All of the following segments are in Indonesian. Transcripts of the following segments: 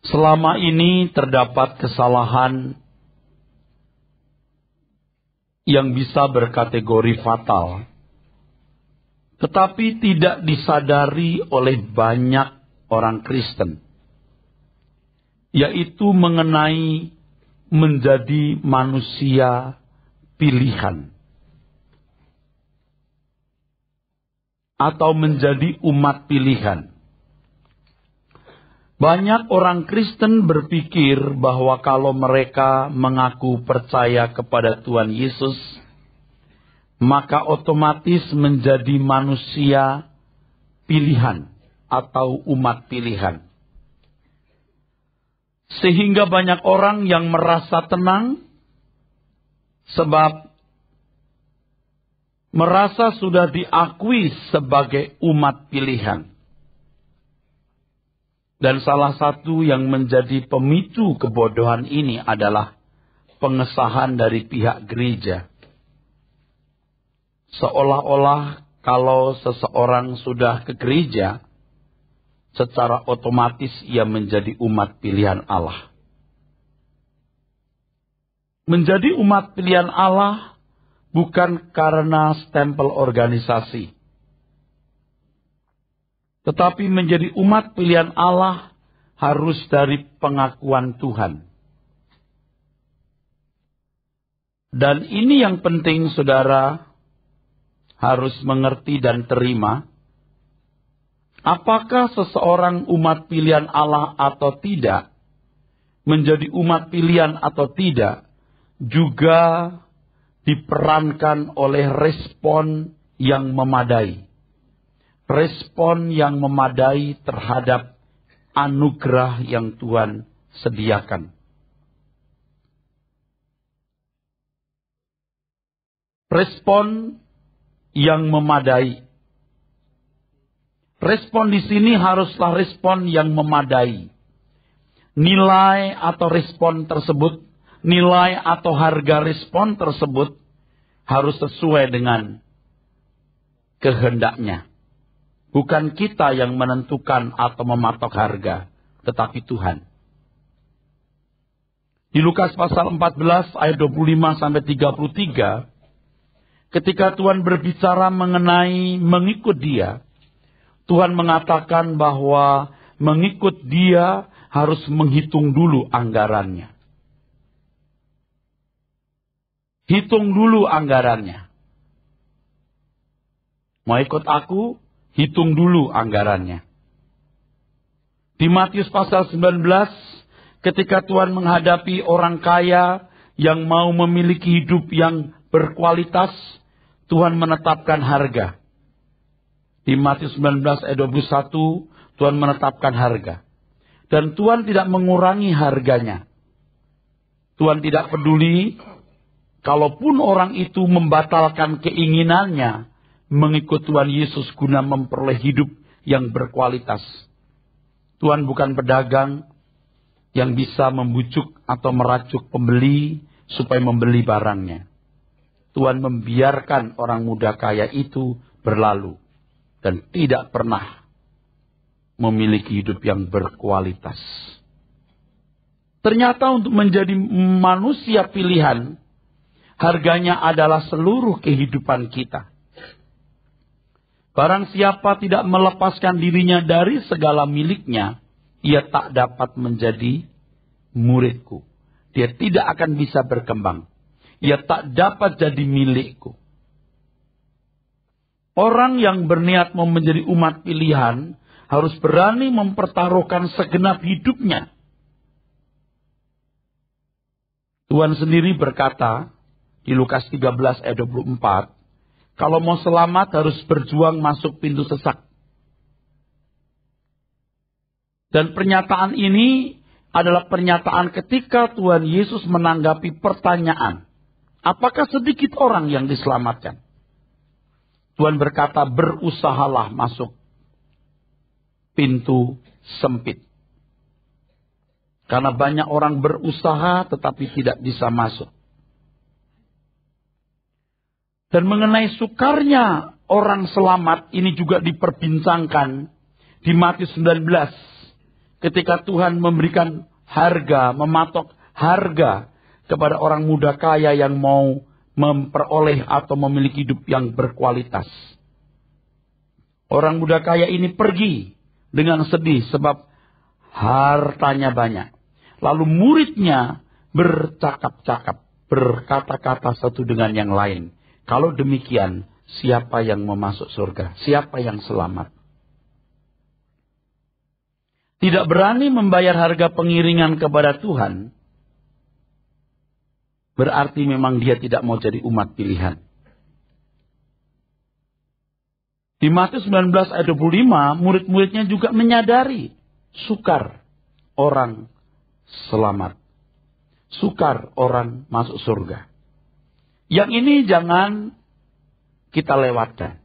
Selama ini terdapat kesalahan yang bisa berkategori fatal, tetapi tidak disadari oleh banyak orang Kristen, yaitu mengenai menjadi manusia pilihan atau menjadi umat pilihan. Banyak orang Kristen berpikir bahwa kalau mereka mengaku percaya kepada Tuhan Yesus, maka otomatis menjadi manusia pilihan atau umat pilihan. Sehingga banyak orang yang merasa tenang sebab merasa sudah diakui sebagai umat pilihan. Dan salah satu yang menjadi pemicu kebodohan ini adalah pengesahan dari pihak gereja. Seolah-olah kalau seseorang sudah ke gereja, secara otomatis ia menjadi umat pilihan Allah. Menjadi umat pilihan Allah bukan karena stempel organisasi, tetapi menjadi umat pilihan Allah harus dari pengakuan Tuhan. Dan ini yang penting, saudara harus mengerti dan terima. Apakah seseorang umat pilihan Allah atau tidak, menjadi umat pilihan atau tidak, juga diperankan oleh respon yang memadai. Respon yang memadai terhadap anugerah yang Tuhan sediakan. Respon yang memadai. Respon di sini haruslah respon yang memadai. Nilai atau respon tersebut, nilai atau harga respon tersebut harus sesuai dengan kehendaknya. Bukan kita yang menentukan atau mematok harga, tetapi Tuhan. Di Lukas pasal 14 ayat 25 sampai 33, ketika Tuhan berbicara mengenai mengikut Dia, Tuhan mengatakan bahwa mengikut Dia harus menghitung dulu anggarannya. Hitung dulu anggarannya. Mau ikut aku? Hitung dulu anggarannya. Di Matius pasal 19, ketika Tuhan menghadapi orang kaya yang mau memiliki hidup yang berkualitas, Tuhan menetapkan harga. Di Matius 19 ayat 21, Tuhan menetapkan harga. Dan Tuhan tidak mengurangi harganya. Tuhan tidak peduli, kalaupun orang itu membatalkan keinginannya, mengikut Tuhan Yesus guna memperoleh hidup yang berkualitas. Tuhan bukan pedagang yang bisa membujuk atau meracuk pembeli supaya membeli barangnya. Tuhan membiarkan orang muda kaya itu berlalu dan tidak pernah memiliki hidup yang berkualitas. Ternyata untuk menjadi manusia pilihan, harganya adalah seluruh kehidupan kita. Barang siapa tidak melepaskan dirinya dari segala miliknya, ia tak dapat menjadi muridku. Dia tidak akan bisa berkembang. Ia tak dapat jadi milikku. Orang yang berniat mau menjadi umat pilihan harus berani mempertaruhkan segenap hidupnya. Tuhan sendiri berkata di Lukas 13 ayat 24, kalau mau selamat harus berjuang masuk pintu sesak. Dan pernyataan ini adalah pernyataan ketika Tuhan Yesus menanggapi pertanyaan, apakah sedikit orang yang diselamatkan? Tuhan berkata, berusahalah masuk pintu sempit. Karena banyak orang berusaha tetapi tidak bisa masuk. Dan mengenai sukarnya orang selamat ini juga diperbincangkan di Matius 19. ketika Tuhan memberikan harga, mematok harga kepada orang muda kaya yang mau memperoleh atau memiliki hidup yang berkualitas. Orang muda kaya ini pergi dengan sedih sebab hartanya banyak. Lalu muridnya bercakap-cakap, berkata-kata satu dengan yang lain. Kalau demikian, siapa yang mau masuk surga? Siapa yang selamat? Tidak berani membayar harga pengiringan kepada Tuhan, berarti memang dia tidak mau jadi umat pilihan. Di Matius 19 ayat 25, murid-muridnya juga menyadari sukar orang selamat. Sukar orang masuk surga. Yang ini jangan kita lewatkan.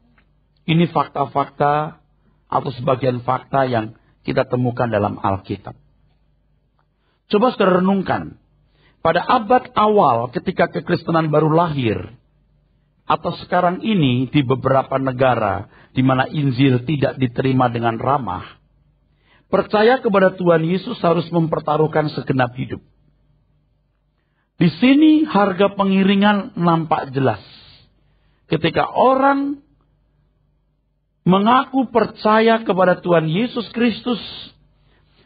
Ini fakta-fakta atau sebagian fakta yang kita temukan dalam Alkitab. Coba saudara renungkan. Pada abad awal ketika kekristenan baru lahir, atau sekarang ini di beberapa negara di mana Injil tidak diterima dengan ramah, percaya kepada Tuhan Yesus harus mempertaruhkan segenap hidup. Di sini harga pengiringan nampak jelas. Ketika orang mengaku percaya kepada Tuhan Yesus Kristus,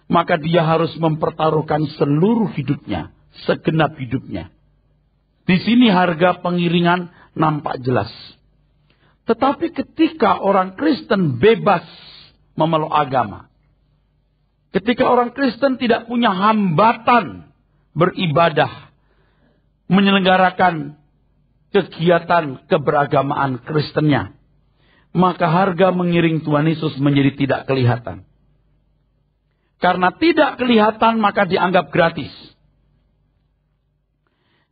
maka dia harus mempertaruhkan seluruh hidupnya, segenap hidupnya. Di sini harga pengiringan nampak jelas. Tetapi ketika orang Kristen bebas memeluk agama, ketika orang Kristen tidak punya hambatan beribadah, menyelenggarakan kegiatan keberagamaan Kristennya, maka harga mengiring Tuhan Yesus menjadi tidak kelihatan. Karena tidak kelihatan maka dianggap gratis.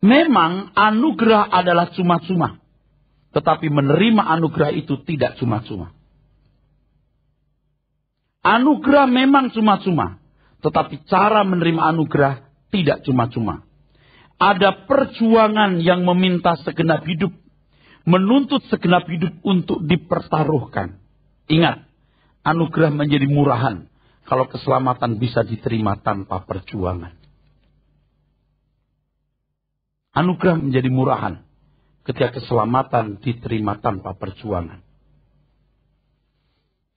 Memang anugerah adalah cuma-cuma. Tetapi menerima anugerah itu tidak cuma-cuma. Anugerah memang cuma-cuma. Tetapi cara menerima anugerah tidak cuma-cuma. Ada perjuangan yang meminta segenap hidup. Menuntut segenap hidup untuk dipertaruhkan. Ingat, anugerah menjadi murahan kalau keselamatan bisa diterima tanpa perjuangan. Anugerah menjadi murahan ketika keselamatan diterima tanpa perjuangan.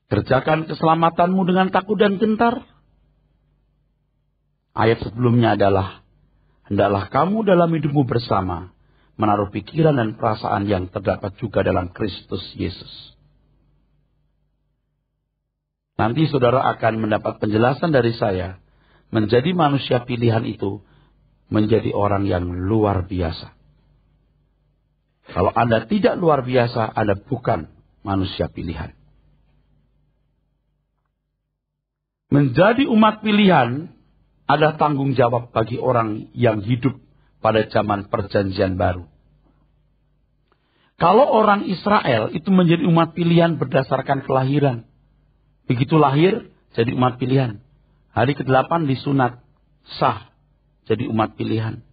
Kerjakan keselamatanmu dengan takut dan gentar. Ayat sebelumnya adalah, hendaklah kamu dalam hidupmu bersama menaruh pikiran dan perasaan yang terdapat juga dalam Kristus Yesus. Nanti saudara akan mendapat penjelasan dari saya. Menjadi manusia pilihan itu menjadi orang yang luar biasa. Kalau Anda tidak luar biasa, Anda bukan manusia pilihan. Menjadi umat pilihan ada tanggung jawab bagi orang yang hidup pada zaman perjanjian baru. Kalau orang Israel itu menjadi umat pilihan berdasarkan kelahiran. Begitu lahir, jadi umat pilihan. Hari ke-8 disunat, sah, jadi umat pilihan.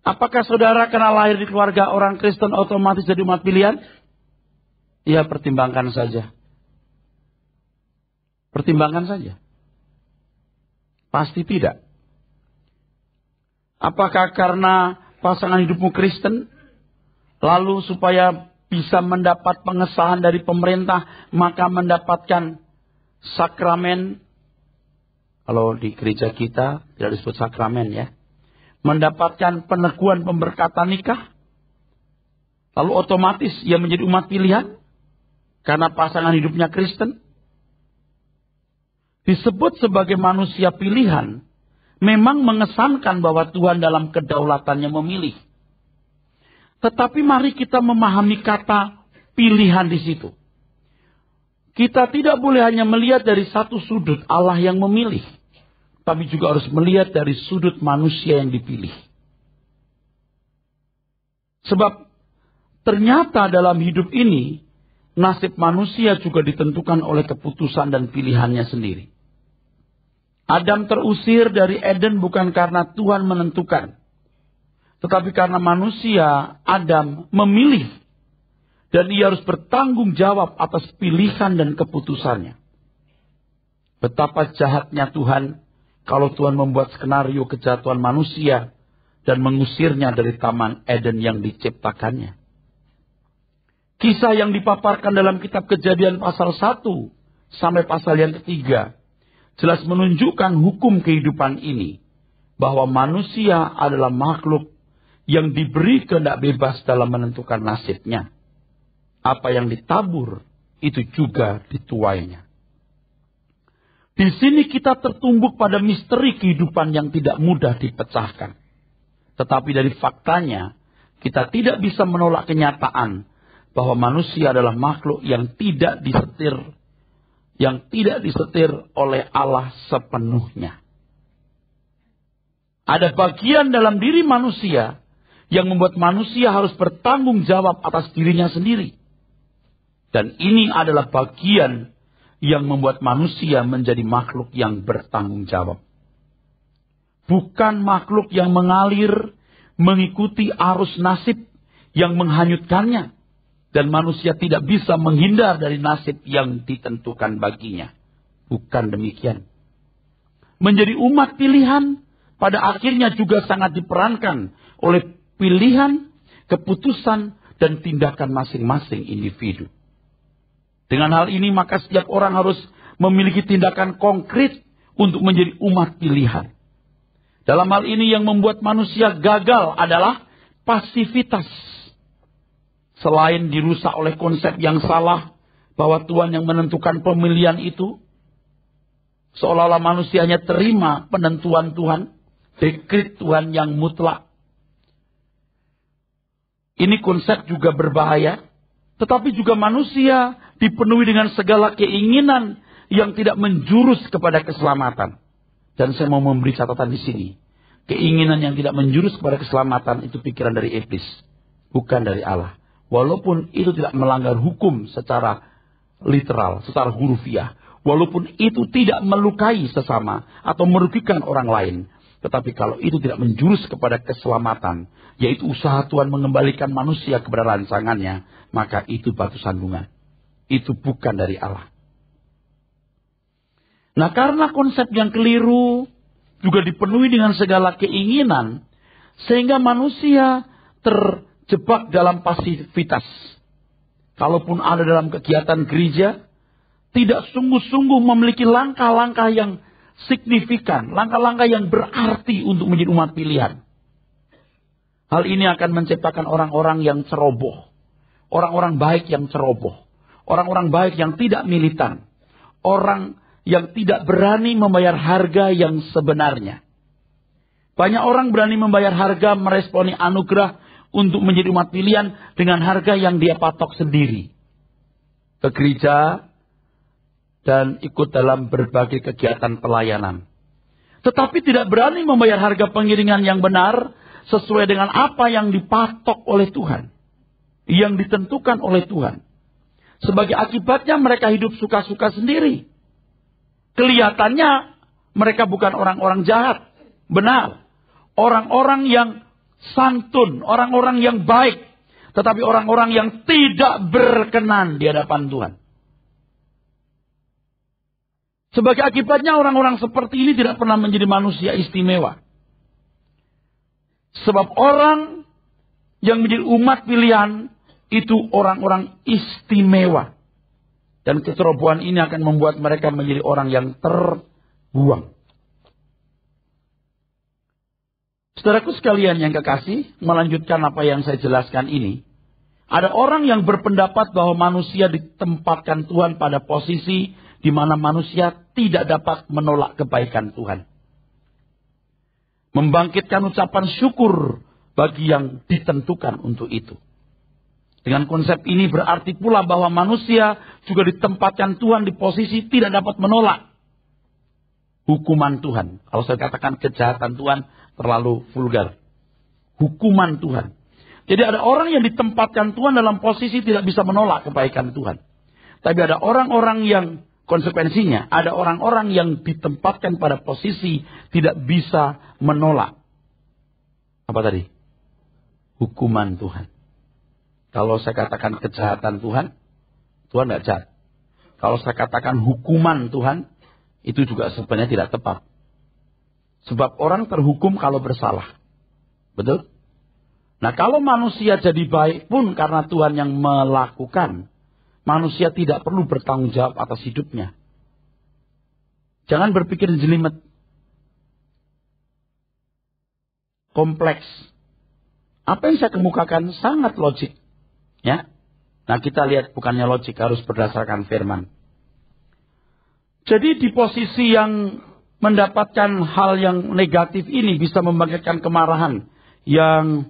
Apakah saudara kena lahir di keluarga orang Kristen otomatis jadi umat pilihan? Ya, pertimbangkan saja. Pertimbangkan saja. Pasti tidak. Apakah karena pasangan hidupmu Kristen, lalu supaya bisa mendapat pengesahan dari pemerintah, maka mendapatkan sakramen? Kalau di gereja kita tidak disebut sakramen ya. Mendapatkan peneguhan pemberkatan nikah. Lalu otomatis ia menjadi umat pilihan. Karena pasangan hidupnya Kristen. Disebut sebagai manusia pilihan. Memang mengesankan bahwa Tuhan dalam kedaulatannya memilih. Tetapi mari kita memahami kata pilihan di situ. Kita tidak boleh hanya melihat dari satu sudut Allah yang memilih. Tapi juga harus melihat dari sudut manusia yang dipilih. Sebab ternyata dalam hidup ini, nasib manusia juga ditentukan oleh keputusan dan pilihannya sendiri. Adam terusir dari Eden bukan karena Tuhan menentukan. Tetapi karena manusia, Adam memilih. Dan ia harus bertanggung jawab atas pilihan dan keputusannya. Betapa jahatnya Tuhan kalau Tuhan membuat skenario kejatuhan manusia dan mengusirnya dari Taman Eden yang diciptakannya. Kisah yang dipaparkan dalam kitab Kejadian pasal 1 sampai pasal yang ketiga jelas menunjukkan hukum kehidupan ini, bahwa manusia adalah makhluk yang diberi kehendak bebas dalam menentukan nasibnya. Apa yang ditabur itu juga dituainya. Di sini kita tertumbuk pada misteri kehidupan yang tidak mudah dipecahkan. Tetapi dari faktanya, kita tidak bisa menolak kenyataan bahwa manusia adalah makhluk yang tidak disetir oleh Allah sepenuhnya. Ada bagian dalam diri manusia yang membuat manusia harus bertanggung jawab atas dirinya sendiri. Dan ini adalah bagian yang membuat manusia menjadi makhluk yang bertanggung jawab. Bukan makhluk yang mengalir mengikuti arus nasib yang menghanyutkannya. Dan manusia tidak bisa menghindar dari nasib yang ditentukan baginya. Bukan demikian. Menjadi umat pilihan pada akhirnya juga sangat diperankan oleh pilihan, keputusan, dan tindakan masing-masing individu. Dengan hal ini maka setiap orang harus memiliki tindakan konkret untuk menjadi umat pilihan. Dalam hal ini yang membuat manusia gagal adalah pasivitas. Selain dirusak oleh konsep yang salah bahwa Tuhan yang menentukan pemilihan itu, seolah-olah manusia hanya terima penentuan Tuhan, dekret Tuhan yang mutlak. Ini konsep juga berbahaya, tetapi juga manusia dipenuhi dengan segala keinginan yang tidak menjurus kepada keselamatan. Dan saya mau memberi catatan di sini. Keinginan yang tidak menjurus kepada keselamatan itu pikiran dari iblis, bukan dari Allah. Walaupun itu tidak melanggar hukum secara literal, secara hurufiah. Walaupun itu tidak melukai sesama atau merugikan orang lain. Tetapi kalau itu tidak menjurus kepada keselamatan, yaitu usaha Tuhan mengembalikan manusia kepada rancangannya, maka itu batu sandungan. Itu bukan dari Allah. Nah, karena konsep yang keliru juga dipenuhi dengan segala keinginan, sehingga manusia terjebak dalam pasivitas. Kalaupun ada dalam kegiatan gereja, tidak sungguh-sungguh memiliki langkah-langkah yang signifikan, langkah-langkah yang berarti untuk menjadi umat pilihan. Hal ini akan menciptakan orang-orang yang ceroboh, orang-orang baik yang ceroboh, orang-orang baik yang tidak militan, orang yang tidak berani membayar harga yang sebenarnya. Banyak orang berani membayar harga meresponi anugerah untuk menjadi umat pilihan dengan harga yang dia patok sendiri. Ke gereja dan ikut dalam berbagai kegiatan pelayanan. Tetapi tidak berani membayar harga pengiringan yang benar sesuai dengan apa yang dipatok oleh Tuhan. Yang ditentukan oleh Tuhan. Sebagai akibatnya mereka hidup suka-suka sendiri. Kelihatannya mereka bukan orang-orang jahat. Benar. Orang-orang yang santun, orang-orang yang baik. Tetapi orang-orang yang tidak berkenan di hadapan Tuhan. Sebagai akibatnya orang-orang seperti ini tidak pernah menjadi manusia istimewa. Sebab orang yang menjadi umat pilihan itu orang-orang istimewa. Dan kecerobohan ini akan membuat mereka menjadi orang yang terbuang. Saudaraku sekalian yang kekasih, melanjutkan apa yang saya jelaskan ini. Ada orang yang berpendapat bahwa manusia ditempatkan Tuhan pada posisi di mana manusia tidak dapat menolak kebaikan Tuhan. Membangkitkan ucapan syukur bagi yang ditentukan untuk itu. Dengan konsep ini berarti pula bahwa manusia juga ditempatkan Tuhan di posisi tidak dapat menolak hukuman Tuhan. Kalau saya katakan kejahatan Tuhan terlalu vulgar. Hukuman Tuhan. Jadi ada orang yang ditempatkan Tuhan dalam posisi tidak bisa menolak kebaikan Tuhan. Tapi ada orang-orang yang konsekuensinya, ada orang-orang yang ditempatkan pada posisi tidak bisa menolak. Apa tadi? Hukuman Tuhan. Kalau saya katakan kejahatan Tuhan, Tuhan tidak jahat. Kalau saya katakan hukuman Tuhan, itu juga sebenarnya tidak tepat. Sebab orang terhukum kalau bersalah. Betul? Nah, kalau manusia jadi baik pun karena Tuhan yang melakukan, manusia tidak perlu bertanggung jawab atas hidupnya. Jangan berpikir jelimet. Kompleks. Apa yang saya kemukakan sangat logik. Ya. Nah, kita lihat bukannya logik, harus berdasarkan firman. Jadi di posisi yang mendapatkan hal yang negatif ini bisa membangkitkan kemarahan yang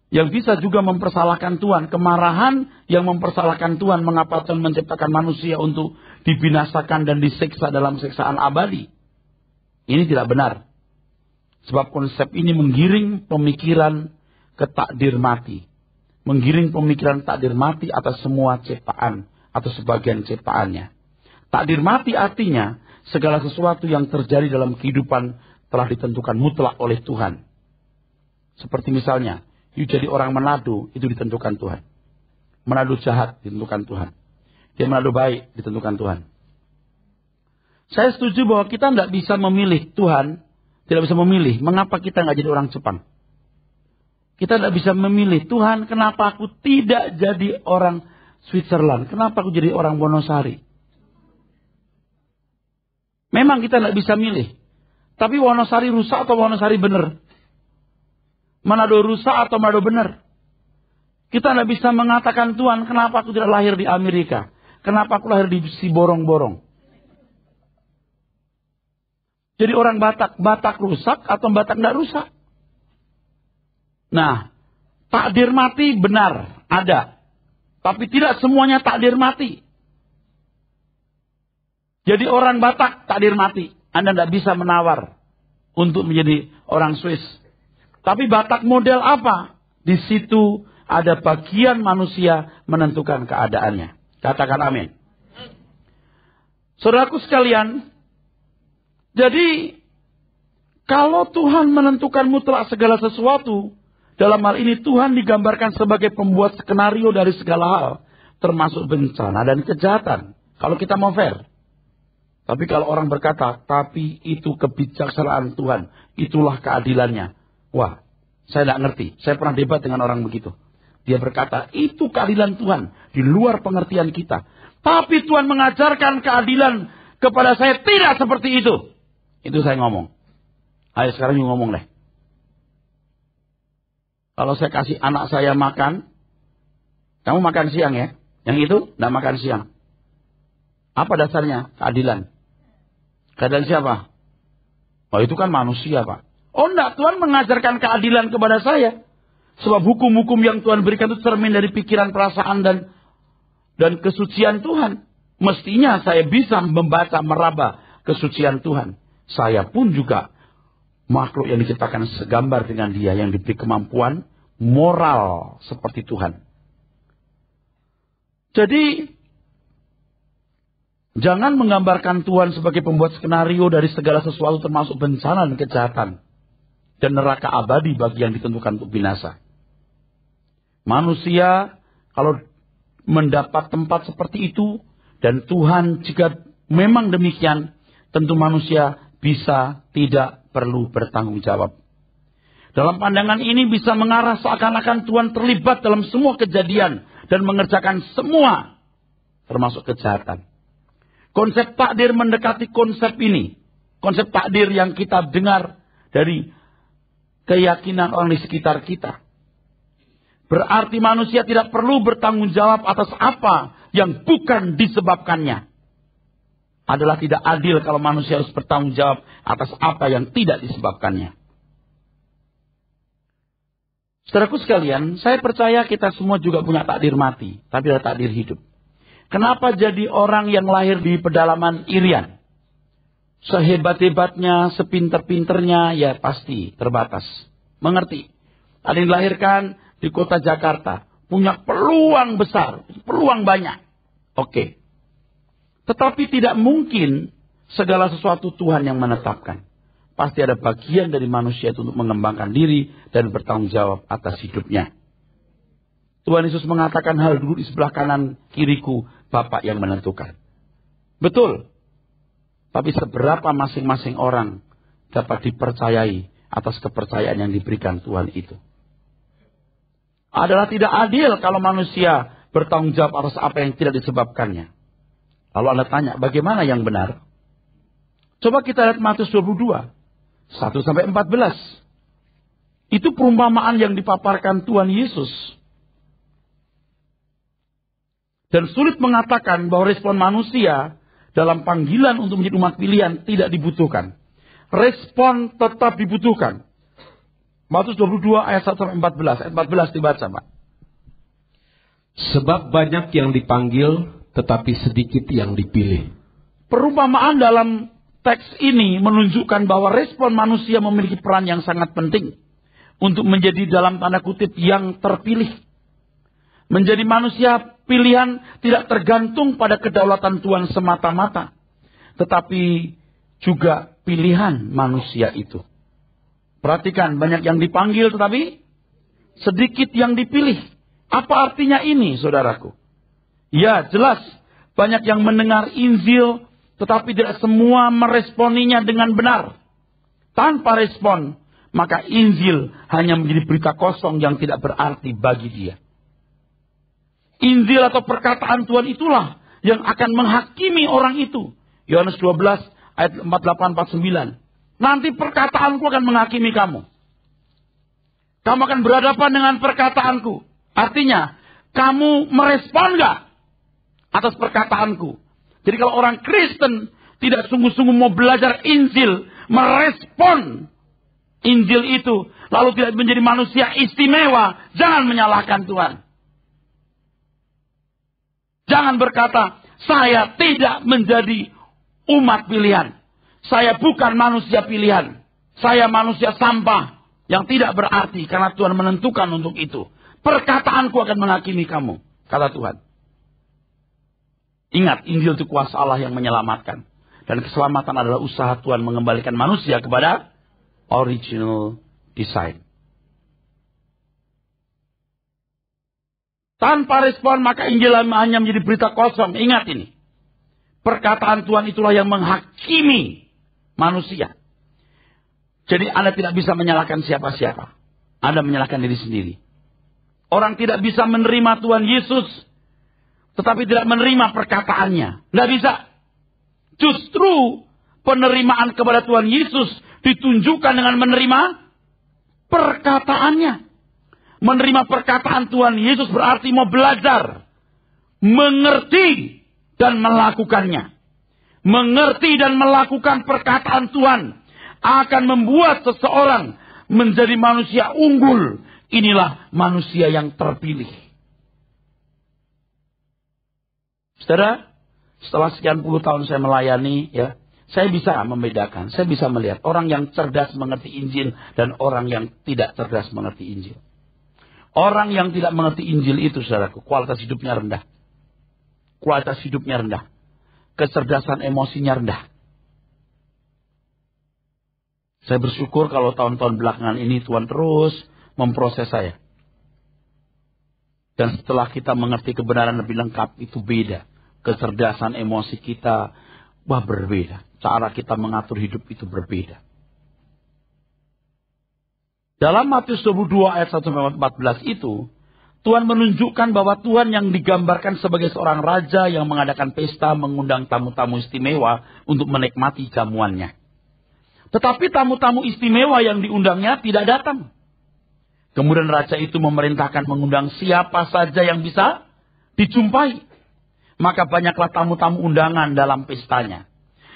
bisa juga mempersalahkan Tuhan. Kemarahan yang mempersalahkan Tuhan, mengapa Tuhan menciptakan manusia untuk dibinasakan dan disiksa dalam siksaan abadi. Ini tidak benar. Sebab konsep ini menggiring pemikiran ke takdir mati. Menggiring pemikiran takdir mati atas semua ciptaan atau sebagian ciptaannya. Takdir mati artinya segala sesuatu yang terjadi dalam kehidupan telah ditentukan mutlak oleh Tuhan. Seperti misalnya, you jadi orang menado, itu ditentukan Tuhan. Menado jahat, ditentukan Tuhan. Dia menado baik, ditentukan Tuhan. Saya setuju bahwa kita tidak bisa memilih Tuhan, tidak bisa memilih mengapa kita nggak jadi orang Jepang. Kita tidak bisa memilih Tuhan, kenapa aku tidak jadi orang Switzerland, kenapa aku jadi orang Wonosari. Memang kita tidak bisa milih. Tapi Wonosari rusak atau Wonosari benar? Manado rusak atau Manado benar? Kita tidak bisa mengatakan Tuhan, kenapa aku tidak lahir di Amerika? Kenapa aku lahir di Siborong-Borong? Jadi orang Batak, Batak rusak atau Batak tidak rusak? Nah, takdir mati benar, ada. Tapi tidak semuanya takdir mati. Jadi orang Batak takdir mati. Anda tidak bisa menawar untuk menjadi orang Swiss. Tapi Batak model apa? Di situ ada bagian manusia menentukan keadaannya. Katakan amin. Saudaraku sekalian, jadi kalau Tuhan menentukan mutlak segala sesuatu, dalam hal ini Tuhan digambarkan sebagai pembuat skenario dari segala hal, termasuk bencana dan kejahatan. Kalau kita mau fair. Tapi kalau orang berkata, tapi itu kebijaksanaan Tuhan, itulah keadilannya. Wah, saya tidak ngerti. Saya pernah debat dengan orang begitu. Dia berkata, itu keadilan Tuhan, di luar pengertian kita. Tapi Tuhan mengajarkan keadilan kepada saya tidak seperti itu. Itu saya ngomong. Ayo sekarang you ngomong deh. Kalau saya kasih anak saya makan, kamu makan siang ya. Yang itu tidak makan siang. Apa dasarnya? Keadilan. Keadilan siapa? Oh itu kan manusia Pak. Oh enggak, Tuhan mengajarkan keadilan kepada saya. Sebab hukum-hukum yang Tuhan berikan itu cermin dari pikiran, perasaan dan kesucian Tuhan. Mestinya saya bisa membaca, meraba kesucian Tuhan. Saya pun juga makhluk yang diciptakan segambar dengan Dia, yang diberi kemampuan moral seperti Tuhan. Jadi jangan menggambarkan Tuhan sebagai pembuat skenario dari segala sesuatu termasuk bencana dan kejahatan. Dan neraka abadi bagi yang ditentukan untuk binasa. Manusia kalau mendapat tempat seperti itu, dan Tuhan jika memang demikian, tentu manusia bisa tidak perlu bertanggung jawab. Dalam pandangan ini bisa mengarah seakan-akan Tuhan terlibat dalam semua kejadian dan mengerjakan semua, termasuk kejahatan. Konsep takdir mendekati konsep ini. Konsep takdir yang kita dengar dari keyakinan orang di sekitar kita. Berarti manusia tidak perlu bertanggung jawab atas apa yang bukan disebabkannya. Adalah tidak adil kalau manusia harus bertanggung jawab atas apa yang tidak disebabkannya. Saudaraku sekalian, saya percaya kita semua juga punya takdir mati, tapi ada takdir hidup. Kenapa jadi orang yang lahir di pedalaman Irian? Sehebat-hebatnya, sepinter-pinternya, ya pasti terbatas. Mengerti? Ada yang dilahirkan di kota Jakarta, punya peluang besar, peluang banyak. Oke. Tetapi tidak mungkin segala sesuatu Tuhan yang menetapkan. Pasti ada bagian dari manusia itu untuk mengembangkan diri dan bertanggung jawab atas hidupnya. Tuhan Yesus mengatakan, hal dulu di sebelah kanan kiriku, Bapa yang menentukan. Betul. Tapi seberapa masing-masing orang dapat dipercayai atas kepercayaan yang diberikan Tuhan itu. Adalah tidak adil kalau manusia bertanggung jawab atas apa yang tidak disebabkannya. Lalu Anda tanya, bagaimana yang benar? Coba kita lihat Matius 22, 1-14. Itu perumpamaan yang dipaparkan Tuhan Yesus. Dan sulit mengatakan bahwa respon manusia dalam panggilan untuk menjadi umat pilihan tidak dibutuhkan. Respon tetap dibutuhkan. Matius 22 ayat 1-14. Ayat 14 dibaca, Pak. Sebab banyak yang dipanggil, tetapi sedikit yang dipilih. Perumpamaan dalam teks ini menunjukkan bahwa respon manusia memiliki peran yang sangat penting untuk menjadi dalam tanda kutip yang terpilih. Menjadi manusia pilihan tidak tergantung pada kedaulatan Tuhan semata-mata, tetapi juga pilihan manusia itu. Perhatikan, banyak yang dipanggil tetapi sedikit yang dipilih. Apa artinya ini, saudaraku? Ya, jelas banyak yang mendengar Injil tetapi tidak semua meresponinya dengan benar. Tanpa respon, maka Injil hanya menjadi berita kosong yang tidak berarti bagi dia. Injil atau perkataan Tuhan itulah yang akan menghakimi orang itu. Yohanes 12 ayat 48-49. Nanti perkataanku akan menghakimi kamu. Kamu akan berhadapan dengan perkataanku. Artinya, kamu merespon gak atas perkataanku? Jadi kalau orang Kristen tidak sungguh-sungguh mau belajar Injil, merespon Injil itu, lalu tidak menjadi manusia istimewa, jangan menyalahkan Tuhan. Jangan berkata, saya tidak menjadi umat pilihan. Saya bukan manusia pilihan. Saya manusia sampah yang tidak berarti karena Tuhan menentukan untuk itu. Perkataanku akan menghakimi kamu, kata Tuhan. Ingat, Injil itu kuasa Allah yang menyelamatkan. Dan keselamatan adalah usaha Tuhan mengembalikan manusia kepada original design. Tanpa respon maka Injil hanya menjadi berita kosong. Ingat ini. Perkataan Tuhan itulah yang menghakimi manusia. Jadi Anda tidak bisa menyalahkan siapa-siapa. Anda menyalahkan diri sendiri. Orang tidak bisa menerima Tuhan Yesus, tetapi tidak menerima perkataannya. Tidak bisa. Justru penerimaan kepada Tuhan Yesus ditunjukkan dengan menerima perkataannya. Menerima perkataan Tuhan Yesus berarti mau belajar, mengerti dan melakukannya. Mengerti dan melakukan perkataan Tuhan akan membuat seseorang menjadi manusia unggul. Inilah manusia yang terpilih. Saudara, setelah sekian puluh tahun saya melayani, ya, saya bisa membedakan. Saya bisa melihat orang yang cerdas mengerti Injil dan orang yang tidak cerdas mengerti Injil. Orang yang tidak mengerti Injil itu, saudaraku, kualitas hidupnya rendah. Kualitas hidupnya rendah. Kecerdasan emosinya rendah. Saya bersyukur kalau tahun-tahun belakangan ini Tuhan terus memproses saya. Dan setelah kita mengerti kebenaran lebih lengkap, itu beda. Kecerdasan emosi kita, berbeda. Cara kita mengatur hidup itu berbeda. Dalam Matius 22 ayat 1-14 itu, Tuhan menunjukkan bahwa Tuhan yang digambarkan sebagai seorang raja yang mengadakan pesta, mengundang tamu-tamu istimewa untuk menikmati jamuannya. Tetapi tamu-tamu istimewa yang diundangnya tidak datang. Kemudian raja itu memerintahkan mengundang siapa saja yang bisa dijumpai. Maka banyaklah tamu-tamu undangan dalam pestanya.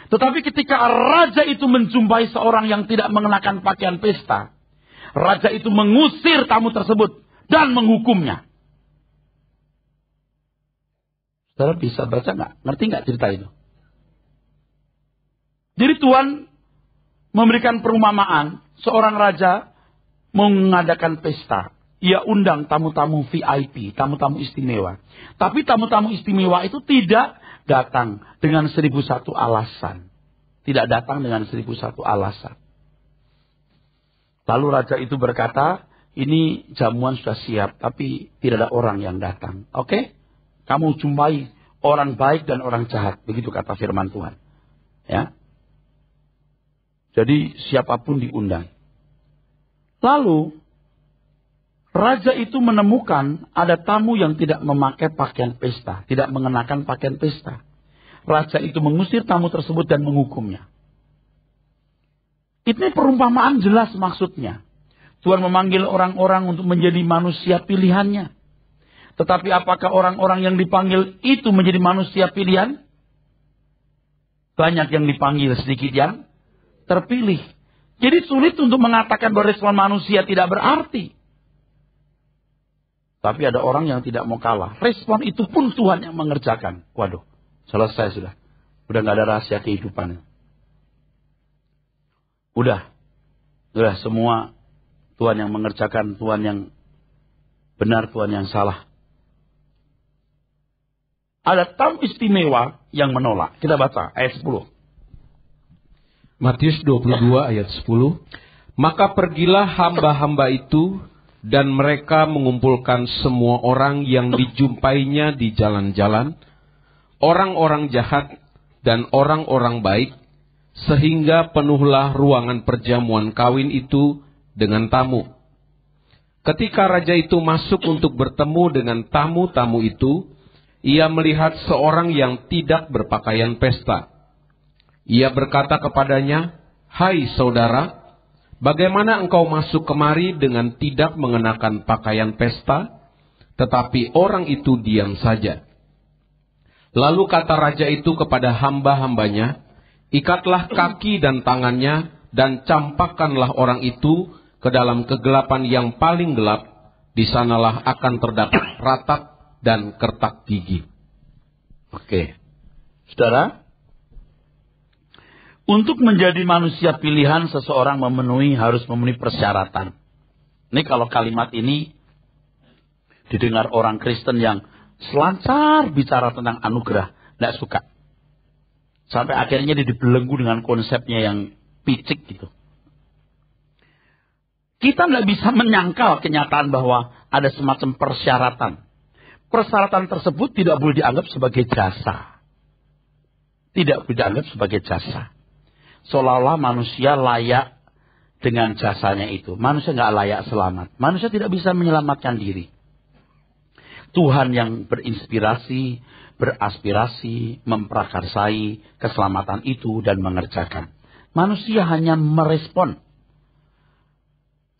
Tetapi ketika raja itu menjumpai seorang yang tidak mengenakan pakaian pesta, raja itu mengusir tamu tersebut dan menghukumnya. Saudara bisa baca nggak? Ngerti nggak cerita itu? Jadi Tuhan memberikan perumpamaan. Seorang raja mengadakan pesta. Ia undang tamu-tamu VIP, tamu-tamu istimewa. Tapi tamu-tamu istimewa itu tidak datang dengan 1001 alasan. Tidak datang dengan 1001 alasan. Lalu raja itu berkata, ini jamuan sudah siap, tapi tidak ada orang yang datang. Oke? Kamu jumpai orang baik dan orang jahat. Begitu kata firman Tuhan. Ya. Jadi siapapun diundang. Lalu raja itu menemukan ada tamu yang tidak memakai pakaian pesta, tidak mengenakan pakaian pesta. Raja itu mengusir tamu tersebut dan menghukumnya. Ini perumpamaan jelas maksudnya. Tuhan memanggil orang-orang untuk menjadi manusia pilihannya. Tetapi apakah orang-orang yang dipanggil itu menjadi manusia pilihan? Banyak yang dipanggil, sedikit yang terpilih. Jadi sulit untuk mengatakan bahwa respon manusia tidak berarti. Tapi ada orang yang tidak mau kalah. Respon itu pun Tuhan yang mengerjakan. Waduh, selesai sudah. Udah gak ada rahasia kehidupan. Udah semua Tuhan yang mengerjakan, Tuhan yang benar, Tuhan yang salah. Ada tamu istimewa yang menolak. Kita baca ayat 10. Matius 22 ayat 10. Maka pergilah hamba-hamba itu, dan mereka mengumpulkan semua orang yang dijumpainya di jalan-jalan, orang-orang jahat dan orang-orang baik, sehingga penuhlah ruangan perjamuan kawin itu dengan tamu. Ketika raja itu masuk untuk bertemu dengan tamu-tamu itu, ia melihat seorang yang tidak berpakaian pesta. Ia berkata kepadanya, "Hai saudara, bagaimana engkau masuk kemari dengan tidak mengenakan pakaian pesta?" Tetapi orang itu diam saja. Lalu kata raja itu kepada hamba-hambanya, "Ikatlah kaki dan tangannya, dan campakkanlah orang itu ke dalam kegelapan yang paling gelap. Di sanalah akan terdapat ratap dan kertak gigi." Oke. Saudara, untuk menjadi manusia pilihan, seseorang harus memenuhi persyaratan. Ini kalau kalimat ini didengar orang Kristen yang selancar bicara tentang anugerah, tidak suka. Sampai akhirnya dia dibelenggu dengan konsepnya yang picik gitu. Kita tidak bisa menyangkal kenyataan bahwa ada semacam persyaratan. Persyaratan tersebut tidak boleh dianggap sebagai jasa. Tidak boleh dianggap sebagai jasa. Seolah-olah manusia layak dengan jasanya itu. Manusia nggak layak selamat. Manusia tidak bisa menyelamatkan diri. Tuhan yang berinspirasi, beraspirasi, memprakarsai keselamatan itu dan mengerjakan. Manusia hanya merespon.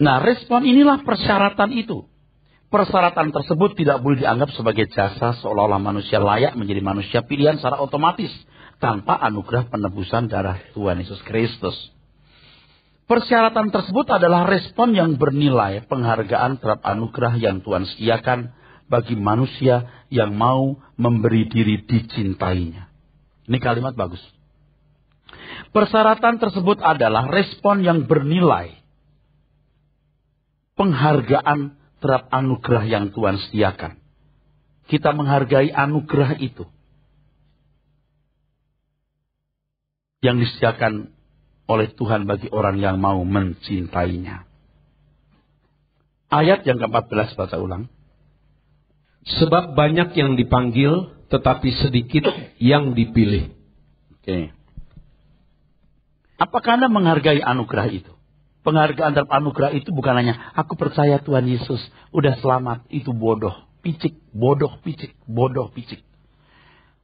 Nah, respon inilah persyaratan itu. Persyaratan tersebut tidak boleh dianggap sebagai jasa, seolah-olah manusia layak menjadi manusia pilihan secara otomatis tanpa anugerah penebusan darah Tuhan Yesus Kristus. Persyaratan tersebut adalah respon yang bernilai penghargaan terhadap anugerah yang Tuhan sediakan bagi manusia yang mau memberi diri dicintainya. Ini kalimat bagus. Persyaratan tersebut adalah respon yang bernilai penghargaan terhadap anugerah yang Tuhan sediakan. Kita menghargai anugerah itu yang disediakan oleh Tuhan bagi orang yang mau mencintainya. Ayat yang ke-14 baca ulang. Sebab banyak yang dipanggil, tetapi sedikit yang dipilih. Oke. Apakah Anda menghargai anugerah itu? Penghargaan terhadap anugerah itu bukan hanya aku percaya Tuhan Yesus, udah selamat, itu bodoh, picik, bodoh, picik, bodoh, picik.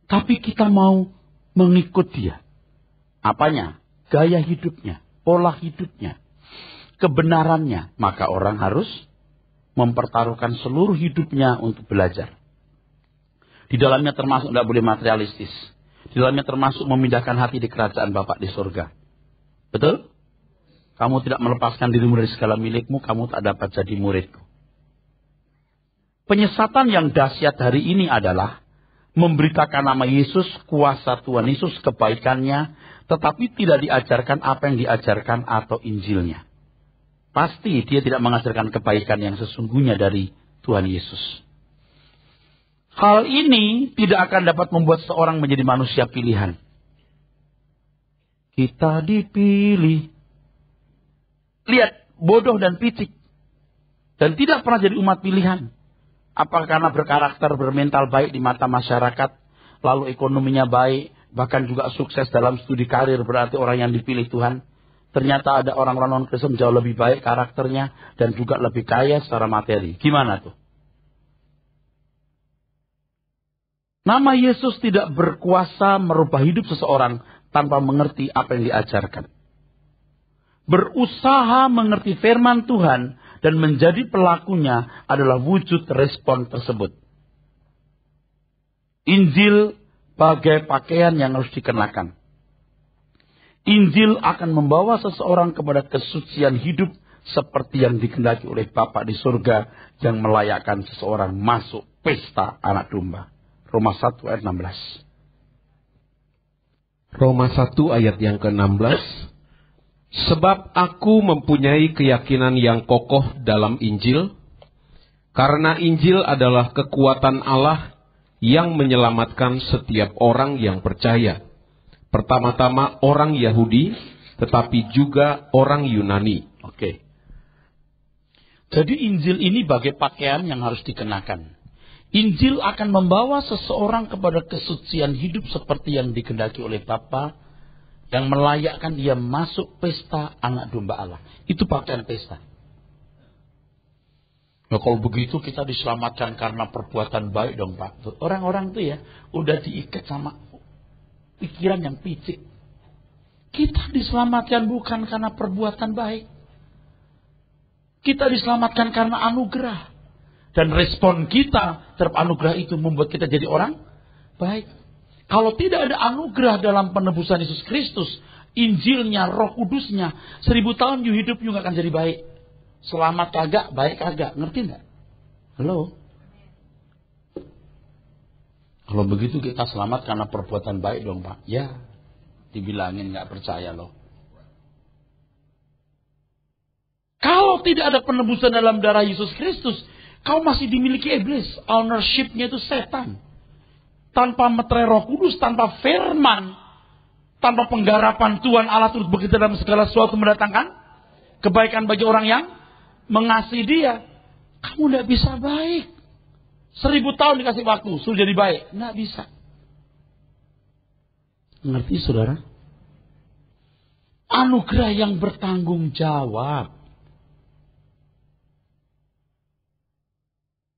Tapi kita mau mengikut dia. Apanya? Gaya hidupnya, pola hidupnya, kebenarannya. Maka orang harus mempertaruhkan seluruh hidupnya untuk belajar. Di dalamnya termasuk tidak boleh materialistis. Di dalamnya termasuk memindahkan hati di kerajaan Bapa di surga. Betul? Kamu tidak melepaskan dirimu dari segala milikmu, kamu tak dapat jadi muridku. Penyesatan yang dahsyat hari ini adalah memberitakan nama Yesus, kuasa Tuhan Yesus, kebaikannya, tetapi tidak diajarkan apa yang diajarkan atau Injilnya. Pasti dia tidak mengajarkan kebaikan yang sesungguhnya dari Tuhan Yesus. Hal ini tidak akan dapat membuat seorang menjadi manusia pilihan. Kita dipilih. Lihat, bodoh dan picik. Dan tidak pernah jadi umat pilihan. Apakah karena berkarakter, bermental baik di mata masyarakat, lalu ekonominya baik, bahkan juga sukses dalam studi karir, berarti orang yang dipilih Tuhan. ternyata ada orang-orang non-Kristen jauh lebih baik karakternya dan juga lebih kaya secara materi. Gimana tuh? Nama Yesus tidak berkuasa merubah hidup seseorang tanpa mengerti apa yang diajarkan. Berusaha mengerti firman Tuhan dan menjadi pelakunya adalah wujud respon tersebut. Injil bagai pakaian yang harus dikenakan. Injil akan membawa seseorang kepada kesucian hidup seperti yang dikehendaki oleh Bapa di surga yang melayakkan seseorang masuk pesta anak domba. Roma 1 ayat 16. Roma 1 ayat yang ke-16. Sebab aku mempunyai keyakinan yang kokoh dalam Injil, karena Injil adalah kekuatan Allah yang menyelamatkan setiap orang yang percaya. Pertama-tama orang Yahudi, tetapi juga orang Yunani. Oke. Jadi Injil ini bagai pakaian yang harus dikenakan. Injil akan membawa seseorang kepada kesucian hidup seperti yang dikehendaki oleh Bapa, yang melayakkan dia masuk pesta anak domba Allah. Itu pakaian pesta. Nah, kalau begitu kita diselamatkan karena perbuatan baik dong Pak. Orang-orang itu ya udah diikat sama pikiran yang picik. Kita diselamatkan bukan karena perbuatan baik. Kita diselamatkan karena anugerah. Dan respon kita terhadap anugerah itu membuat kita jadi orang baik. Kalau tidak ada anugerah dalam penebusan Yesus Kristus, Injilnya, Roh Kudusnya, 1000 tahun hidup you gak akan jadi baik. Selamat kagak, baik kagak. Ngerti gak? Halo? Kalau begitu kita selamat karena perbuatan baik dong Pak. Ya, dibilangin gak percaya loh. Kalau tidak ada penebusan dalam darah Yesus Kristus, kau masih dimiliki iblis. Ownership-nya itu setan. Tanpa meterai Roh Kudus, tanpa firman, tanpa penggarapan Tuhan Allah turut bekerja dalam segala sesuatu mendatangkan kebaikan bagi orang yang mengasihi Dia. Kamu tidak bisa baik. 1000 tahun dikasih waktu, suruh jadi baik. Tidak bisa. Ngerti saudara? Anugerah yang bertanggung jawab.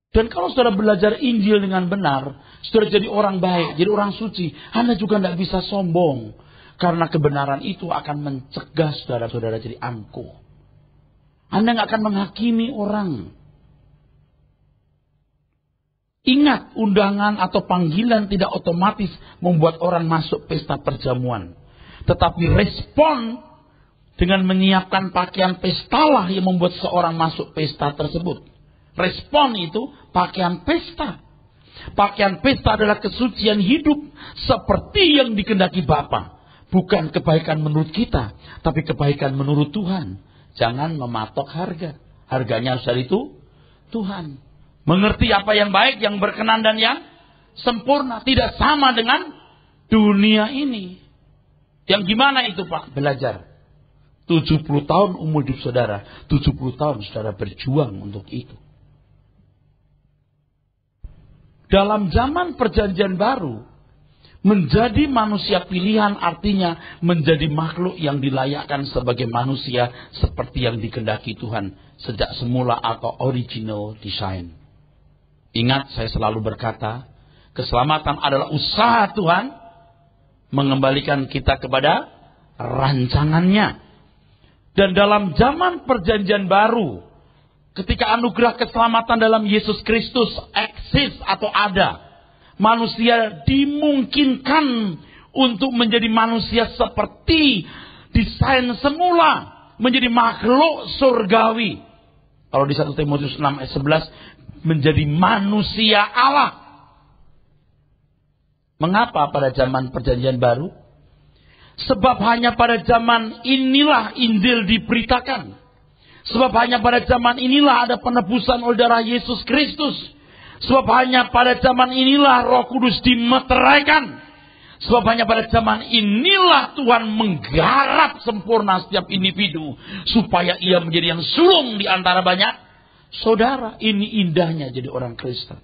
Dan kalau saudara belajar Injil dengan benar, saudara jadi orang baik, jadi orang suci, Anda juga tidak bisa sombong. Karena kebenaran itu akan mencegah saudara-saudara jadi angkuh. Anda tidak akan menghakimi orang. Ingat, undangan atau panggilan tidak otomatis membuat orang masuk pesta perjamuan. Tetapi respon dengan menyiapkan pakaian pestalah yang membuat seorang masuk pesta tersebut. Respon itu pakaian pesta. Pakaian pesta adalah kesucian hidup seperti yang dikehendaki Bapa. Bukan kebaikan menurut kita, tapi kebaikan menurut Tuhan. Jangan mematok harga. Harganya harus dari itu Tuhan. Mengerti apa yang baik, yang berkenan dan yang sempurna. Tidak sama dengan dunia ini. Yang gimana itu Pak? Belajar. 70 tahun umur hidup saudara. 70 tahun saudara berjuang untuk itu. Dalam zaman perjanjian baru, menjadi manusia pilihan artinya menjadi makhluk yang dilayakkan sebagai manusia seperti yang dikehendaki Tuhan sejak semula atau original design. Ingat, saya selalu berkata, keselamatan adalah usaha Tuhan mengembalikan kita kepada rancangannya. Dan dalam zaman perjanjian baru, ketika anugerah keselamatan dalam Yesus Kristus eksis atau ada, manusia dimungkinkan untuk menjadi manusia seperti desain semula, menjadi makhluk surgawi. Kalau di 1 Timotius 6 ayat 11, menjadi manusia Allah. Mengapa pada zaman perjanjian baru? Sebab hanya pada zaman inilah Injil diberitakan. Sebab hanya pada zaman inilah ada penebusan oleh darah Yesus Kristus. Sebab hanya pada zaman inilah Roh Kudus dimeteraikan. Sebab hanya pada zaman inilah Tuhan menggarap sempurna setiap individu. Supaya ia menjadi yang sulung di antara banyak saudara. Ini indahnya jadi orang Kristen.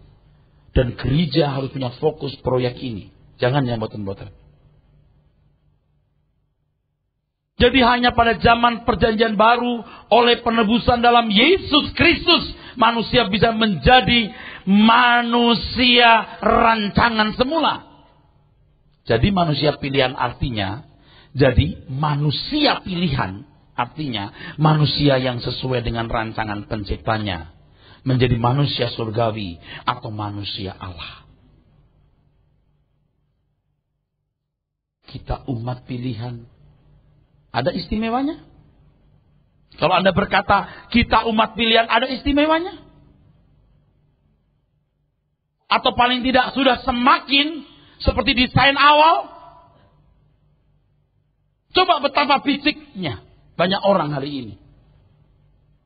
Dan gereja harus punya fokus proyek ini. Jangan yang boten-boten. Jadi hanya pada zaman perjanjian baru oleh penebusan dalam Yesus Kristus manusia bisa menjadi manusia rancangan semula. Jadi manusia pilihan artinya, jadi manusia pilihan artinya manusia yang sesuai dengan rancangan penciptanya. Menjadi manusia surgawi atau manusia Allah. Kita umat pilihan. Ada istimewanya? Kalau Anda berkata, kita umat pilihan, ada istimewanya? Atau paling tidak sudah semakin seperti desain awal? Coba betapa fisiknya banyak orang hari ini.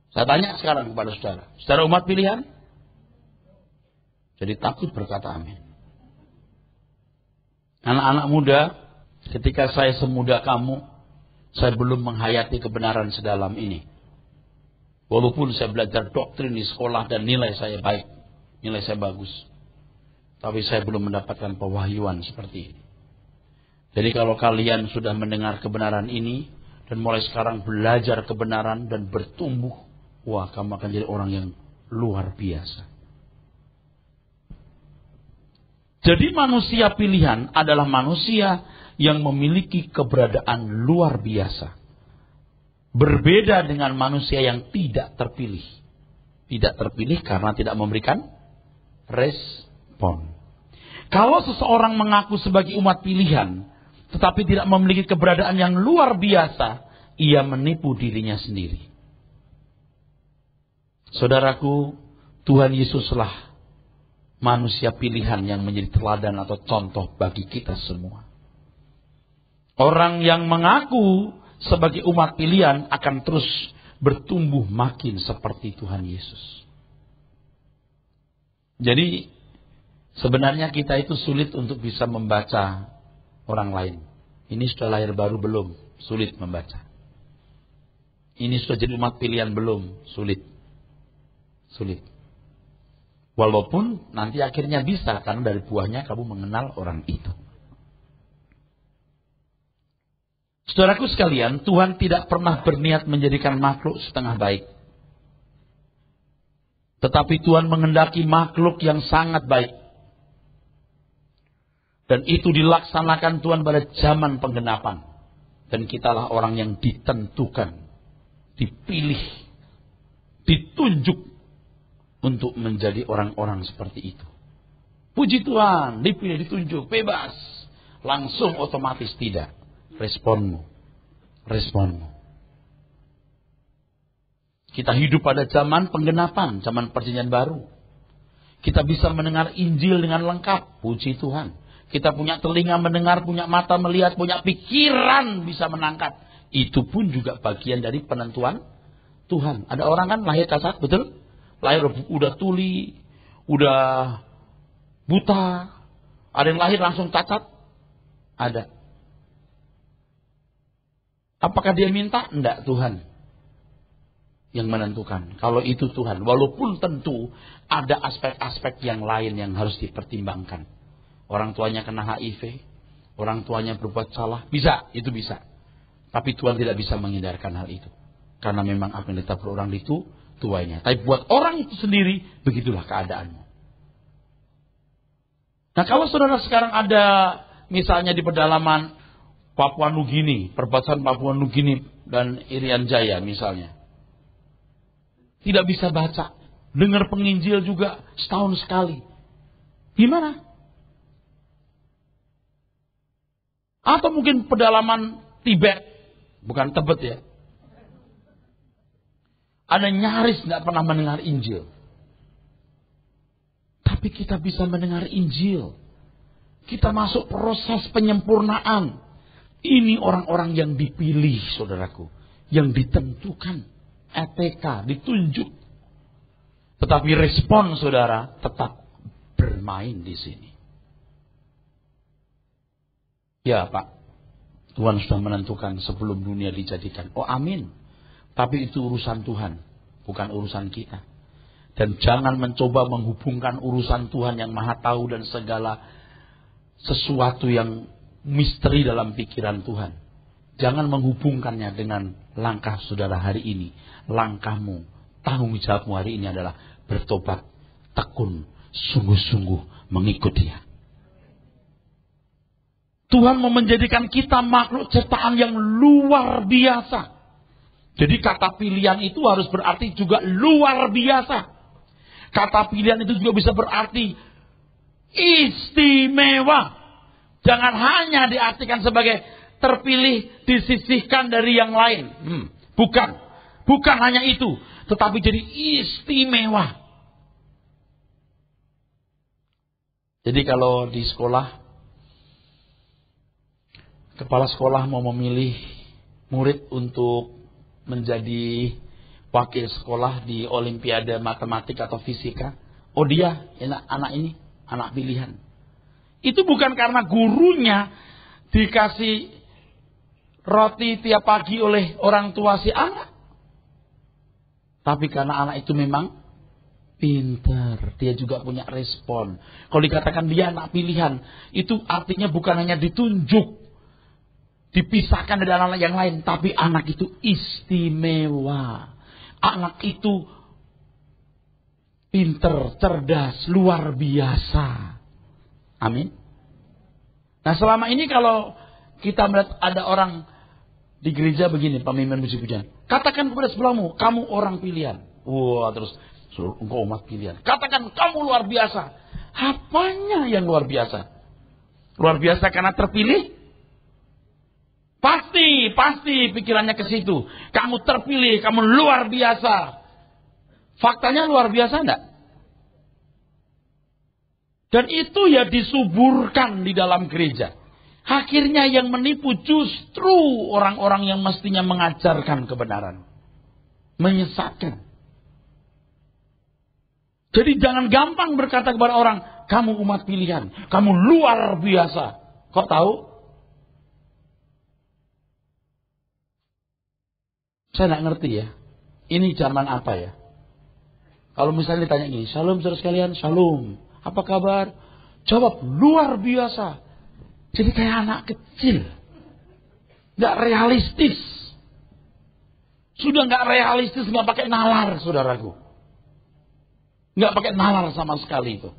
Saya tanya sekarang kepada saudara. Saudara umat pilihan? Jadi takut berkata amin. Anak-anak muda, ketika saya semuda kamu, saya belum menghayati kebenaran sedalam ini. Walaupun saya belajar doktrin di sekolah dan nilai saya baik, nilai saya bagus. Tapi saya belum mendapatkan pewahyuan seperti ini. Jadi kalau kalian sudah mendengar kebenaran ini, dan mulai sekarang belajar kebenaran dan bertumbuh, wah kamu akan jadi orang yang luar biasa. Jadi manusia pilihan adalah manusia yang memiliki keberadaan luar biasa. Berbeda dengan manusia yang tidak terpilih. Tidak terpilih karena tidak memberikan respon. Kalau seseorang mengaku sebagai umat pilihan, tetapi tidak memiliki keberadaan yang luar biasa, ia menipu dirinya sendiri. Saudaraku, Tuhan Yesuslah manusia pilihan yang menjadi teladan atau contoh bagi kita semua. Orang yang mengaku sebagai umat pilihan akan terus bertumbuh makin seperti Tuhan Yesus. Jadi sebenarnya kita itu sulit untuk bisa membaca orang lain. Ini sudah lahir baru belum? Sulit membaca. Ini sudah jadi umat pilihan belum? Sulit. Sulit. Walaupun nanti akhirnya bisa, karena dari buahnya kamu mengenal orang itu. Saudaraku sekalian, Tuhan tidak pernah berniat menjadikan makhluk setengah baik. Tetapi Tuhan menghendaki makhluk yang sangat baik. Dan itu dilaksanakan Tuhan pada zaman penggenapan. Dan kitalah orang yang ditentukan, dipilih, ditunjuk untuk menjadi orang-orang seperti itu. Puji Tuhan, dipilih, ditunjuk, bebas. Langsung otomatis tidak. Responmu. Kita hidup pada zaman penggenapan, zaman perjanjian baru. Kita bisa mendengar Injil dengan lengkap, puji Tuhan. Kita punya telinga mendengar, punya mata melihat, punya pikiran bisa menangkap. Itu pun juga bagian dari penentuan Tuhan. Ada orang kan lahir cacat, betul? Lahir udah tuli, udah buta. Ada yang lahir langsung cacat? Ada. Apakah dia minta? Enggak, Tuhan yang menentukan. Kalau itu Tuhan, walaupun tentu ada aspek-aspek yang lain yang harus dipertimbangkan. Orang tuanya kena HIV, orang tuanya berbuat salah, bisa, itu bisa. Tapi Tuhan tidak bisa menghindarkan hal itu. Karena memang apa yang ditabur orang itu tuanya. Tapi buat orang itu sendiri, begitulah keadaannya. Nah kalau saudara sekarang ada misalnya di pedalaman Papua Nugini, perbatasan Papua Nugini dan Irian Jaya misalnya. Tidak bisa baca. Dengar penginjil juga setahun sekali. Gimana? Atau mungkin pedalaman Tibet. Bukan Tebet ya. Ada nyaris tidak pernah mendengar Injil. Tapi kita bisa mendengar Injil. Kita masuk proses penyempurnaan. Ini orang-orang yang dipilih, saudaraku. Yang ditentukan. ETK, ditunjuk. Tetapi respon saudara tetap bermain di sini. Ya Pak, Tuhan sudah menentukan sebelum dunia dijadikan. Oh amin. Tapi itu urusan Tuhan, bukan urusan kita. Dan jangan mencoba menghubungkan urusan Tuhan yang maha tahu dan segala sesuatu yang misteri dalam pikiran Tuhan. Jangan menghubungkannya dengan langkah saudara hari ini. Langkahmu, tanggung jawabmu hari ini adalah bertobat, tekun, sungguh-sungguh mengikut Dia. Tuhan mau menjadikan kita makhluk ciptaan yang luar biasa. Jadi kata pilihan itu harus berarti juga luar biasa. Kata pilihan itu juga bisa berarti istimewa. Jangan hanya diartikan sebagai terpilih, disisihkan dari yang lain. Bukan hanya itu, tetapi jadi istimewa. Jadi kalau di sekolah, kepala sekolah mau memilih murid untuk menjadi wakil sekolah di olimpiade matematik atau fisika. Oh dia, anak ini, anak pilihan. Itu bukan karena gurunya dikasih roti tiap pagi oleh orang tua si anak. Tapi karena anak itu memang pintar. Dia juga punya respon. Kalau dikatakan dia anak pilihan, itu artinya bukan hanya ditunjuk, dipisahkan dari anak yang lain. Tapi anak itu istimewa. Anak itu pintar, cerdas, luar biasa. Amin. Nah selama ini kalau kita melihat ada orang di gereja begini, pemimpin puji-pujian, katakan kepada sebelahmu, kamu orang pilihan. Wah terus, engkau umat pilihan. Katakan kamu luar biasa. Apanya yang luar biasa? Luar biasa karena terpilih? Pasti pikirannya ke situ. Kamu terpilih, kamu luar biasa. Faktanya luar biasa enggak? Dan itu ya disuburkan di dalam gereja. Akhirnya yang menipu justru orang-orang yang mestinya mengajarkan kebenaran. Menyesatkan. Jadi jangan gampang berkata kepada orang, kamu umat pilihan, kamu luar biasa. Kok tahu? Saya tidak ngerti ya. Ini zaman apa ya? Kalau misalnya ditanya gini, shalom saudara sekalian, shalom. Apa kabar? Jawab, luar biasa. Jadi kayak anak kecil. Gak realistis. Sudah gak realistis, gak pakai nalar saudaraku. Gak pakai nalar sama sekali itu.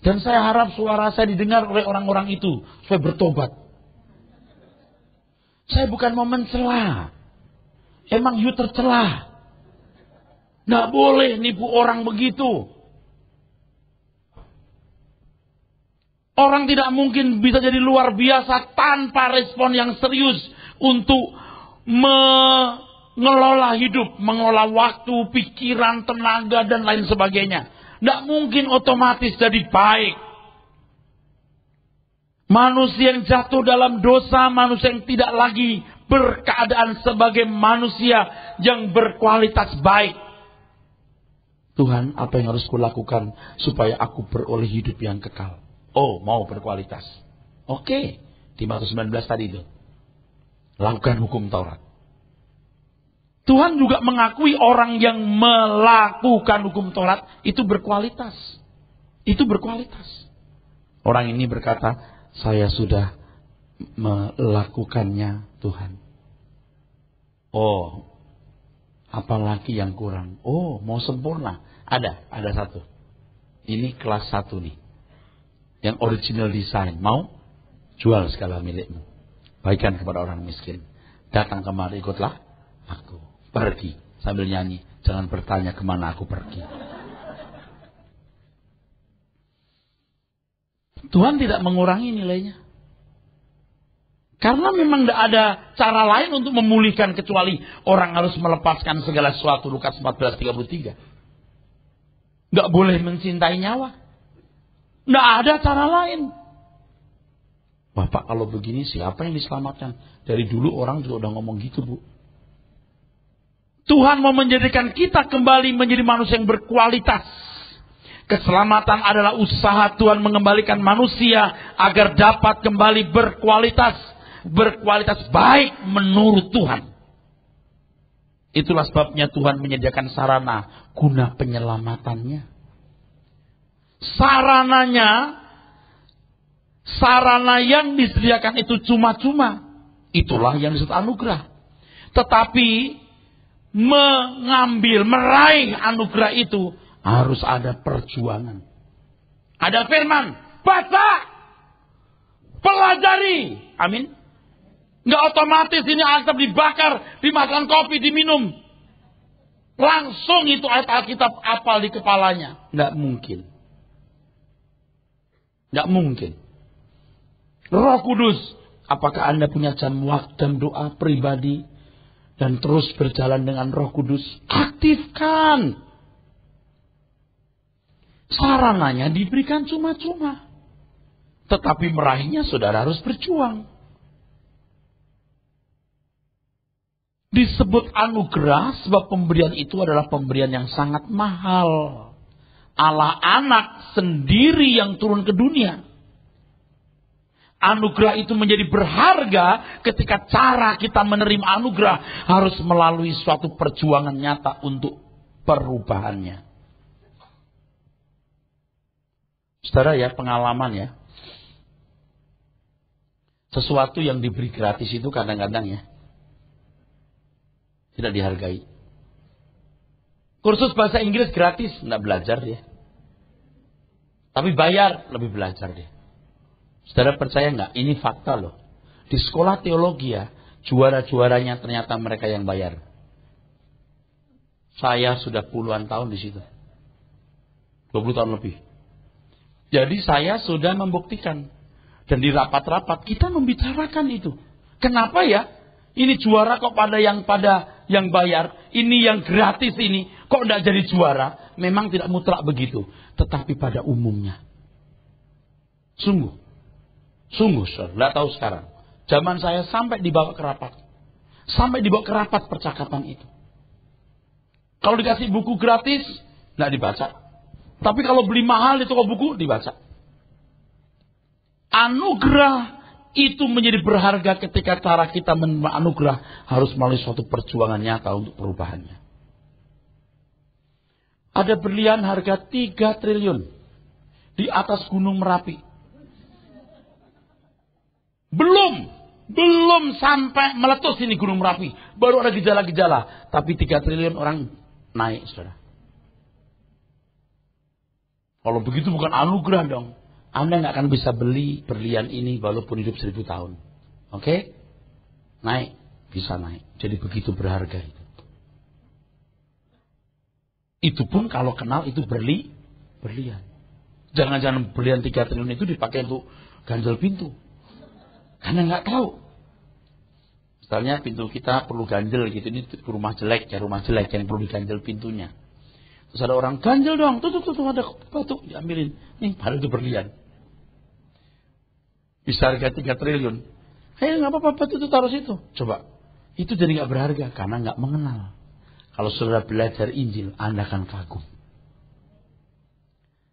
Dan saya harap suara saya didengar oleh orang-orang itu. Supaya bertobat. Saya bukan mau mencela. Emang you tercela. Gak boleh nipu orang begitu. Orang tidak mungkin bisa jadi luar biasa tanpa respon yang serius untuk mengelola hidup, mengelola waktu, pikiran, tenaga, dan lain sebagainya. Tidak mungkin otomatis jadi baik. Manusia yang jatuh dalam dosa, manusia yang tidak lagi berkeadaan sebagai manusia yang berkualitas baik. Tuhan, apa yang harus kulakukan supaya aku beroleh hidup yang kekal? Oh, mau berkualitas. Oke, di Matius 19 tadi itu. Lakukan hukum Taurat. Tuhan juga mengakui orang yang melakukan hukum Taurat itu berkualitas. Itu berkualitas. Orang ini berkata, saya sudah melakukannya Tuhan. Oh, apalagi yang kurang? Oh, mau sempurna? Ada satu. Ini kelas 1 nih. Yang original design. Mau? Jual segala milikmu. Bagikan kepada orang miskin. Datang kemari, ikutlah aku. Pergi. Sambil nyanyi. Jangan bertanya kemana aku pergi. Tuhan tidak mengurangi nilainya. Karena memang tidak ada cara lain untuk memulihkan kecuali orang harus melepaskan segala sesuatu. Lukas 14:33. Nggak boleh mencintai nyawa. Nggak ada cara lain. Bapak kalau begini siapa yang diselamatkan? Dari dulu orang juga udah ngomong gitu, Bu. Tuhan mau menjadikan kita kembali menjadi manusia yang berkualitas. Keselamatan adalah usaha Tuhan mengembalikan manusia agar dapat kembali berkualitas. Berkualitas baik menurut Tuhan. Itulah sebabnya Tuhan menyediakan sarana guna penyelamatannya. Sarananya Sarana yang disediakan itu cuma-cuma. Itulah yang disebut anugerah. Tetapi meraih anugerah itu harus ada perjuangan. Ada firman, baca, pelajari. Amin. Nggak otomatis ini Alkitab dibakar, dimakan kopi, diminum. Langsung itu ayat Alkitab apal di kepalanya. Nggak mungkin. Nggak mungkin. Roh Kudus, apakah Anda punya jam waktu dan doa pribadi dan terus berjalan dengan Roh Kudus? Aktifkan. Sarananya diberikan cuma-cuma. Tetapi meraihnya saudara harus berjuang. Disebut anugerah sebab pemberian itu adalah pemberian yang sangat mahal. Allah anak sendiri yang turun ke dunia. Anugerah itu menjadi berharga ketika cara kita menerima anugerah harus melalui suatu perjuangan nyata untuk perubahannya. Saudara ya, pengalaman ya. Sesuatu yang diberi gratis itu kadang-kadang ya tidak dihargai. Kursus bahasa Inggris gratis, enggak belajar dia. Tapi bayar, lebih belajar dia. Saudara percaya enggak? Ini fakta loh. Di sekolah teologi ya, juara-juaranya ternyata mereka yang bayar. Saya sudah puluhan tahun di situ. 20 tahun lebih. Jadi saya sudah membuktikan. Dan di rapat-rapat kita membicarakan itu. Kenapa ya? Ini juara kok pada yang bayar. Ini yang gratis ini. Kok tidak jadi juara? Memang tidak mutlak begitu. Tetapi pada umumnya. Sungguh, saudara. Tidak tahu sekarang. Zaman saya sampai dibawa ke rapat. Sampai dibawa ke rapat percakapan itu. Kalau dikasih buku gratis, tidak dibaca. Tapi kalau beli mahal di toko buku, dibaca. Anugerah itu menjadi berharga ketika cara kita menerima anugerah harus melalui suatu perjuangan nyata untuk perubahannya. Ada berlian harga 3 triliun di atas Gunung Merapi. Belum sampai meletus ini Gunung Merapi. Baru ada gejala-gejala. Tapi 3 triliun orang naik, saudara. Kalau begitu bukan anugerah dong. Anda nggak akan bisa beli berlian ini walaupun hidup 1000 tahun. Oke? Naik. Bisa naik. Jadi begitu berharga itu. Itu pun kalau kenal itu berlian. Jangan-jangan berlian 3 triliun itu dipakai untuk ganjel pintu. Karena nggak tahu. Misalnya pintu kita perlu ganjel gitu. Ini rumah jelek yang perlu diganjel pintunya. Terus ada orang ganjel dong. Tuh ada batu diambilin. Nih padahal itu berlian. Bisa harga 3 triliun. Nggak apa-apa, batu itu taruh situ. Coba. Itu jadi nggak berharga karena nggak mengenal. Kalau saudara belajar Injil, Anda akan kagum.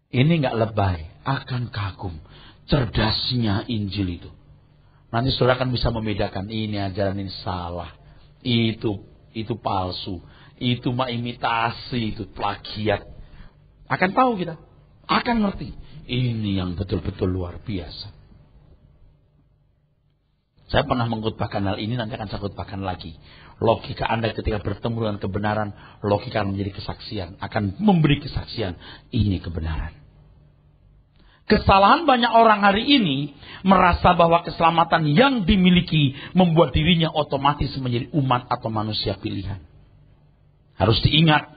Ini nggak lebay, akan kagum. Cerdasnya Injil itu. Nanti saudara akan bisa membedakan ini ajaran ini salah. Itu palsu. Itu mah imitasi, itu plagiat. Akan tahu kita. Akan ngerti. Ini yang betul-betul luar biasa. Saya pernah mengkhotbahkan hal ini, nanti akan saya khotbahkan lagi. Logika Anda ketika bertemu dengan kebenaran, logika akan menjadi kesaksian. Akan memberi kesaksian, ini kebenaran. Kesalahan banyak orang hari ini merasa bahwa keselamatan yang dimiliki membuat dirinya otomatis menjadi umat atau manusia pilihan. Harus diingat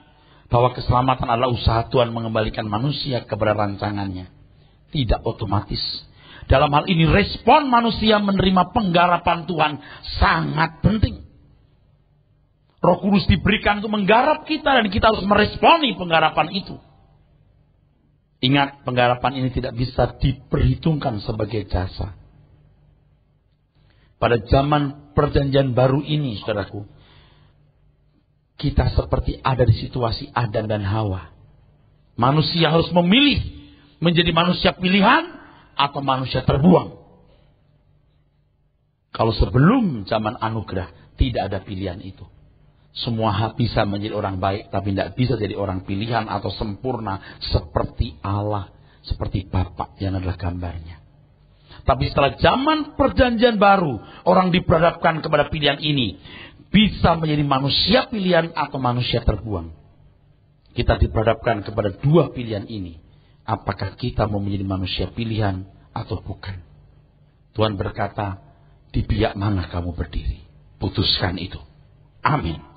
bahwa keselamatan adalah usaha Tuhan mengembalikan manusia kepada rancangannya. Tidak otomatis. Dalam hal ini respon manusia menerima penggarapan Tuhan sangat penting. Roh Kudus diberikan untuk menggarap kita dan kita harus meresponi penggarapan itu. Ingat, penggarapan ini tidak bisa diperhitungkan sebagai jasa. Pada zaman perjanjian baru ini, saudaraku, kita seperti ada di situasi Adam dan Hawa. Manusia harus memilih menjadi manusia pilihan atau manusia terbuang. Kalau sebelum zaman anugerah tidak ada pilihan itu. Semua bisa menjadi orang baik, tapi tidak bisa jadi orang pilihan atau sempurna seperti Allah, seperti Bapa yang adalah gambarnya. Tapi setelah zaman perjanjian baru, orang diperhadapkan kepada pilihan ini. Bisa menjadi manusia pilihan atau manusia terbuang. Kita diperhadapkan kepada dua pilihan ini. Apakah kita mau menjadi manusia pilihan atau bukan? Tuhan berkata, di pihak mana kamu berdiri? Putuskan itu. Amin.